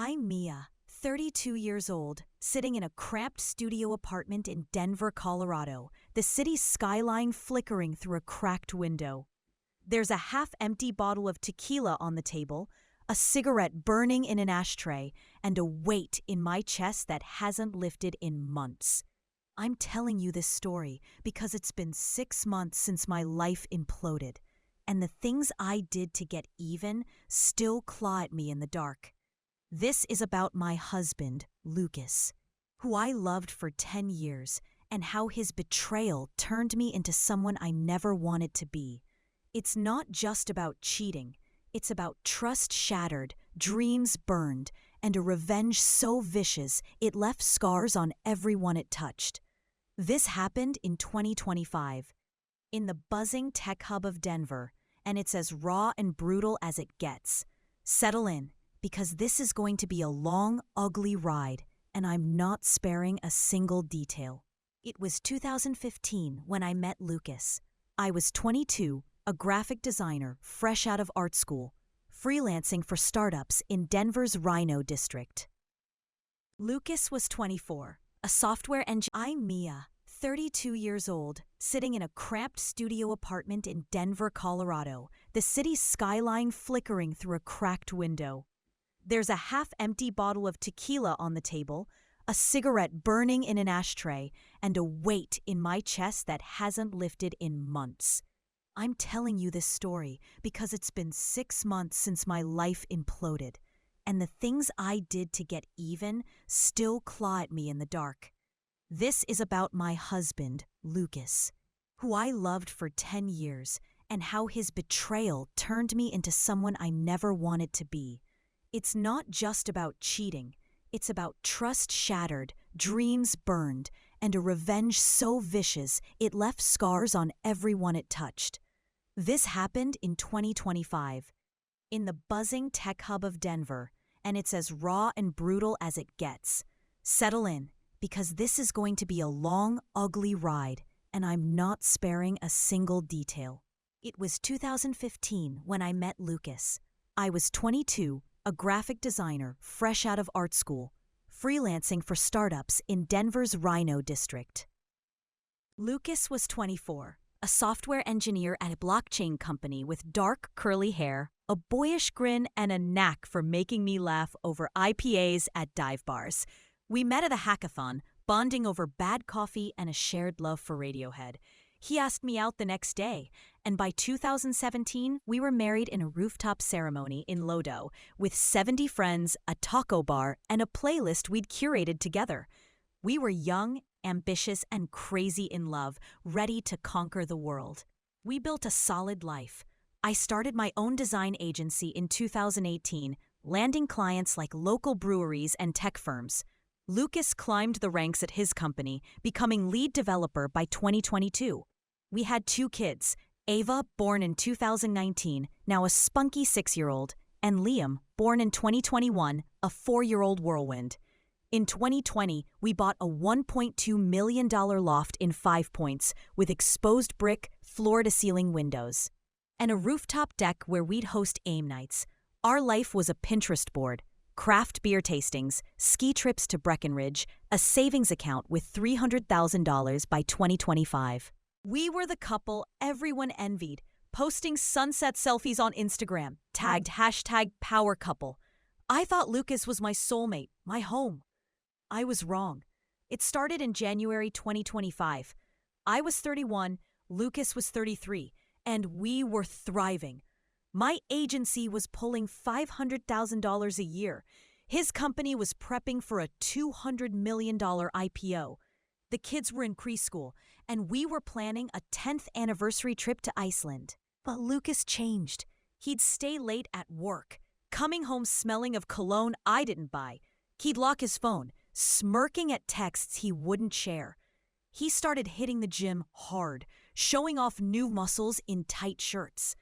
I'm Mia, 32 years old, sitting in a cramped studio apartment in Denver, Colorado, the city's skyline flickering through a cracked window. There's a half-empty bottle of tequila on the table, a cigarette burning in an ashtray, and a weight in my chest that hasn't lifted in months. I'm telling you this story because it's been 6 months since my life imploded, and the things I did to get even still claw at me in the dark. This is about my husband, Lucas, who I loved for 10 years, and how his betrayal turned me into someone I never wanted to be. It's not just about cheating. It's about trust shattered, dreams burned, and a revenge so vicious it left scars on everyone it touched. This happened in 2025, in the buzzing tech hub of Denver, and it's as raw and brutal as it gets. Settle in, because this is going to be a long, ugly ride, and I'm not sparing a single detail. It was 2015 when I met Lucas. I was 22, a graphic designer fresh out of art school, freelancing for startups in Denver's Rhino district. Lucas was 24, a software engineer. I'm Mia, 32 years old, sitting in a cramped studio apartment in Denver, Colorado, the city's skyline flickering through a cracked window. There's a half-empty bottle of tequila on the table, a cigarette burning in an ashtray, and a weight in my chest that hasn't lifted in months. I'm telling you this story because it's been 6 months since my life imploded, and the things I did to get even still claw at me in the dark. This is about my husband, Lucas, who I loved for 10 years, and how his betrayal turned me into someone I never wanted to be. It's not just about cheating. It's about trust shattered, dreams burned, and a revenge so vicious it left scars on everyone it touched. This happened in 2025, in the buzzing tech hub of Denver, and it's as raw and brutal as it gets. Settle in, because this is going to be a long, ugly ride, and I'm not sparing a single detail. It was 2015 when I met Lucas. I was 22, a graphic designer fresh out of art school, freelancing for startups in Denver's Rhino district. Lucas was 24, a software engineer at a blockchain company with dark, curly hair, a boyish grin, and a knack for making me laugh over IPAs at dive bars. We met at a hackathon, bonding over bad coffee and a shared love for Radiohead. He asked me out the next day, and by 2017, we were married in a rooftop ceremony in Lodo, with 70 friends, a taco bar, and a playlist we'd curated together. We were young, ambitious, and crazy in love, ready to conquer the world. We built a solid life. I started my own design agency in 2018, landing clients like local breweries and tech firms. Lucas climbed the ranks at his company, becoming lead developer by 2022. We had 2 kids, Ava, born in 2019, now a spunky 6-year-old, and Liam, born in 2021, a 4-year-old whirlwind. In 2020, we bought a $1.2 million loft in 5 Points with exposed brick, floor-to-ceiling windows, and a rooftop deck where we'd host AIM nights. Our life was a Pinterest board, craft beer tastings, ski trips to Breckenridge, a savings account with $300,000 by 2025. We were the couple everyone envied, posting sunset selfies on Instagram, tagged #PowerCouple. I thought Lucas was my soulmate, my home. I was wrong. It started in January 2025. I was 31, Lucas was 33, and we were thriving. My agency was pulling $500,000 a year. His company was prepping for a $200 million IPO. The kids were in preschool, and we were planning a 10th anniversary trip to Iceland. But Lucas changed. He'd stay late at work, coming home smelling of cologne I didn't buy. He'd lock his phone, smirking at texts he wouldn't share. He started hitting the gym hard, showing off new muscles in tight shirts.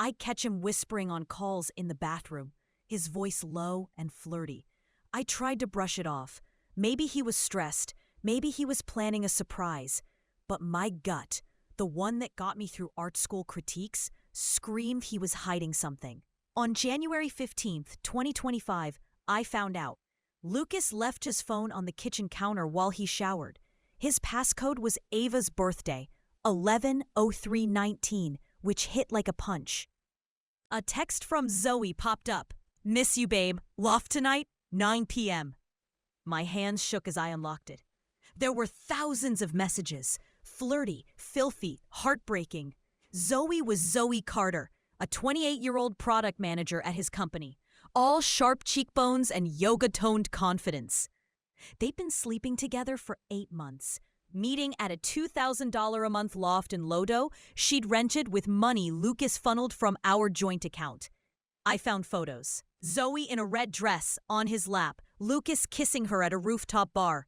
I'd catch him whispering on calls in the bathroom, his voice low and flirty. I tried to brush it off. Maybe he was stressed. Maybe he was planning a surprise. But my gut, the one that got me through art school critiques, screamed he was hiding something. On January 15th, 2025, I found out. Lucas left his phone on the kitchen counter while he showered. His passcode was Ava's birthday, 11/03/19, which hit like a punch. A text from Zoe popped up. "Miss you, babe. Loft tonight, 9 p.m." My hands shook as I unlocked it. There were thousands of messages. Flirty, filthy, heartbreaking. Zoe was Zoe Carter, a 28-year-old product manager at his company. All sharp cheekbones and yoga-toned confidence. They'd been sleeping together for 8 months. Meeting at a $2,000 a month loft in Lodo she'd rented with money Lucas funneled from our joint account. I found photos. Zoe in a red dress, on his lap, Lucas kissing her at a rooftop bar.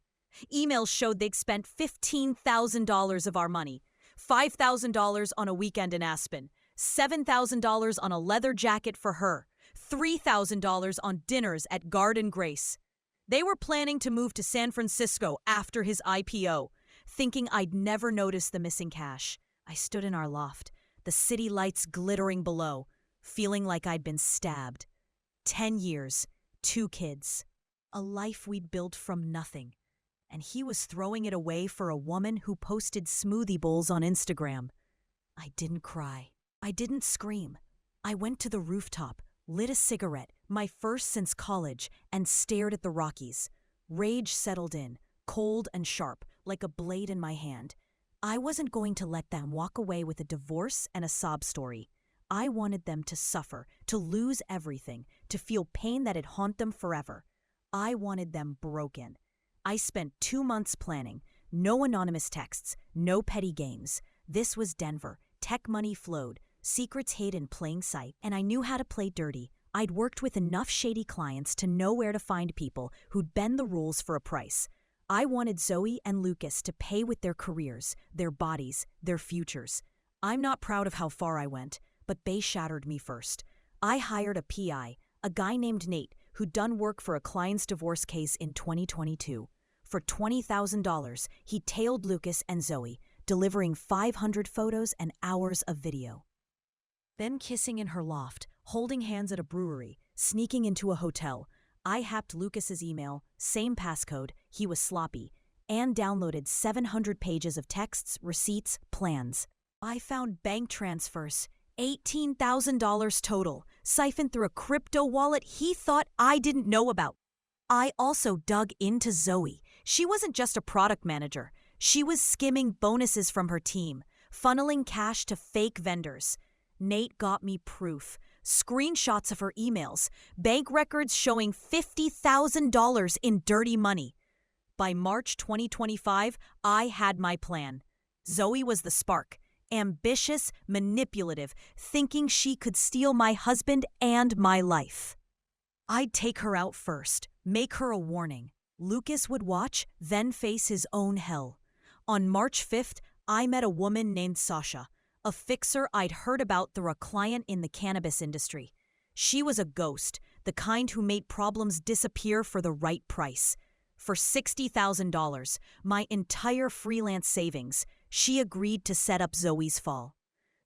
Emails showed they'd spent $15,000 of our money. $5,000 on a weekend in Aspen. $7,000 on a leather jacket for her. $3,000 on dinners at Garden Grace. They were planning to move to San Francisco after his IPO. Thinking I'd never notice the missing cash, I stood in our loft, the city lights glittering below, feeling like I'd been stabbed. 10 years, 2 kids, a life we'd built from nothing. And he was throwing it away for a woman who posted smoothie bowls on Instagram. I didn't cry. I didn't scream. I went to the rooftop, lit a cigarette, my first since college, and stared at the Rockies. Rage settled in, cold and sharp, like a blade in my hand. I wasn't going to let them walk away with a divorce and a sob story. I wanted them to suffer, to lose everything, to feel pain that'd haunt them forever. I wanted them broken. I spent 2 months planning. No anonymous texts, no petty games. This was Denver. Tech money flowed, secrets hid in plain sight, and I knew how to play dirty. I'd worked with enough shady clients to know where to find people who'd bend the rules for a price. I wanted Zoe and Lucas to pay with their careers, their bodies, their futures. I'm not proud of how far I went, but they shattered me first. I hired a PI, a guy named Nate, who'd done work for a client's divorce case in 2022. For $20,000, he tailed Lucas and Zoe, delivering 500 photos and hours of video. Then kissing in her loft, holding hands at a brewery, sneaking into a hotel. I hacked Lucas's email, same passcode, he was sloppy, and downloaded 700 pages of texts, receipts, plans. I found bank transfers, $18,000 total, siphoned through a crypto wallet he thought I didn't know about. I also dug into Zoe. She wasn't just a product manager. She was skimming bonuses from her team, funneling cash to fake vendors. Nate got me proof. Screenshots of her emails, bank records showing $50,000 in dirty money. By March 2025, I had my plan. Zoe was the spark. Ambitious, manipulative, thinking she could steal my husband and my life. I'd take her out first, make her a warning. Lucas would watch, then face his own hell. On March 5th, I met a woman named Sasha, a fixer I'd heard about through a client in the cannabis industry. She was a ghost, the kind who made problems disappear for the right price. For $60,000, my entire freelance savings, she agreed to set up Zoe's fall.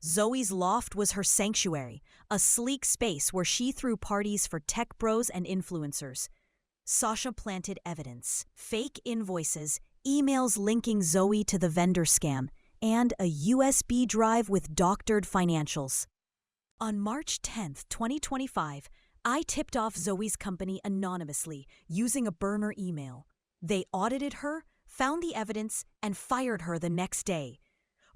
Zoe's loft was her sanctuary, a sleek space where she threw parties for tech bros and influencers. Sasha planted evidence, fake invoices, emails linking Zoe to the vendor scam, and a USB drive with doctored financials. On March 10th, 2025, I tipped off Zoe's company anonymously using a burner email. They audited her, found the evidence, and fired her the next day.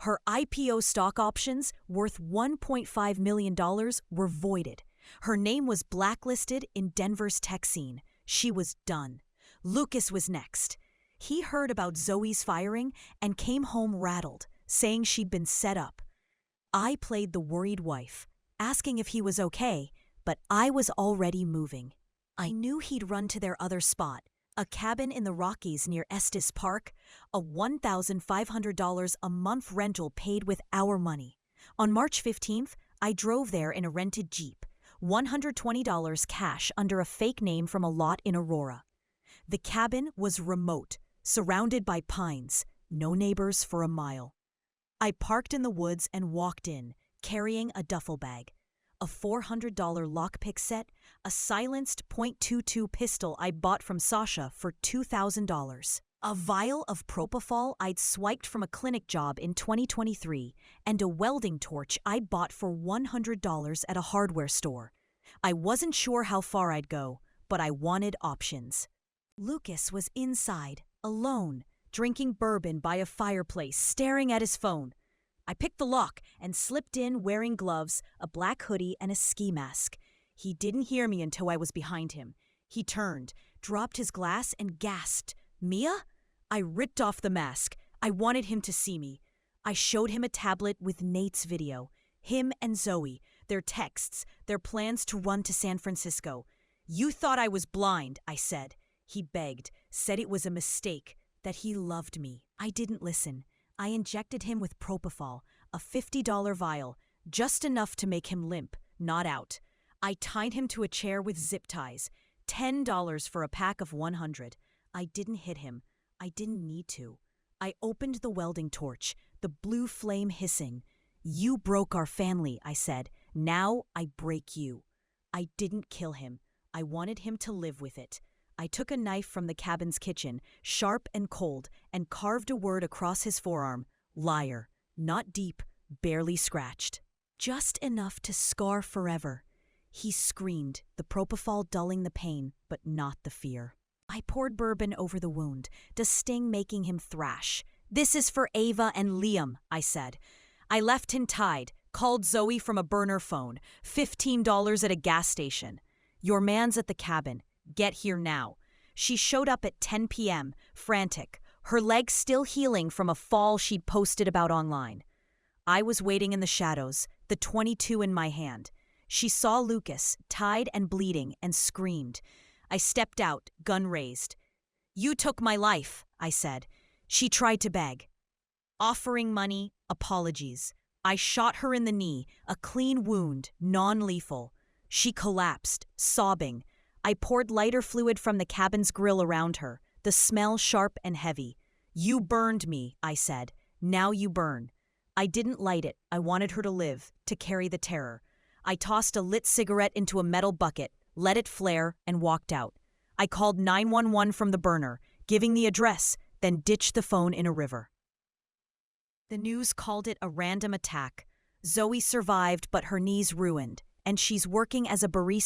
Her IPO stock options, worth $1.5 million, were voided. Her name was blacklisted in Denver's tech scene. She was done. Lucas was next. He heard about Zoe's firing and came home rattled, saying she'd been set up. I played the worried wife, asking if he was okay, but I was already moving. I knew he'd run to their other spot, a cabin in the Rockies near Estes Park, a $1,500 a month rental paid with our money. On March 15th, I drove there in a rented Jeep, $120 cash under a fake name from a lot in Aurora. The cabin was remote, surrounded by pines, no neighbors for a mile. I parked in the woods and walked in, carrying a duffel bag. a $400 lockpick set, a silenced .22 pistol I bought from Sasha for $2,000, a vial of propofol I'd swiped from a clinic job in 2023, and a welding torch I bought for $100 at a hardware store. I wasn't sure how far I'd go, but I wanted options. Lucas was inside, alone, drinking bourbon by a fireplace, staring at his phone. I picked the lock and slipped in wearing gloves, a black hoodie, and a ski mask. He didn't hear me until I was behind him. He turned, dropped his glass, and gasped, "Mia?" I ripped off the mask. I wanted him to see me. I showed him a tablet with Nate's video. Him and Zoe, their texts, their plans to run to San Francisco. "You thought I was blind," I said. He begged, said it was a mistake, that he loved me. I didn't listen. I injected him with propofol, a $50 vial, just enough to make him limp, not out. I tied him to a chair with zip ties, $10 for a pack of 100. I didn't hit him. I didn't need to. I opened the welding torch, the blue flame hissing. "You broke our family," I said. "Now I break you." I didn't kill him. I wanted him to live with it. I took a knife from the cabin's kitchen, sharp and cold, and carved a word across his forearm. Liar. Not deep, barely scratched. Just enough to scar forever. He screamed, the propofol dulling the pain, but not the fear. I poured bourbon over the wound, the sting making him thrash. "This is for Ava and Liam," I said. I left him tied, called Zoe from a burner phone, $15 at a gas station. "Your man's at the cabin. Get here now." She showed up at 10 p.m., frantic, her legs still healing from a fall she'd posted about online. I was waiting in the shadows, the .22 in my hand. She saw Lucas, tied and bleeding, and screamed. I stepped out, gun raised. "You took my life," I said. She tried to beg. Offering money, apologies. I shot her in the knee, a clean wound, non-lethal. She collapsed, sobbing. I poured lighter fluid from the cabin's grill around her, the smell sharp and heavy. "You burned me," I said. "Now you burn." I didn't light it. I wanted her to live, to carry the terror. I tossed a lit cigarette into a metal bucket, let it flare, and walked out. I called 911 from the burner, giving the address, then ditched the phone in a river. The news called it a random attack. Zoe survived, but her knee's ruined, and she's working as a barista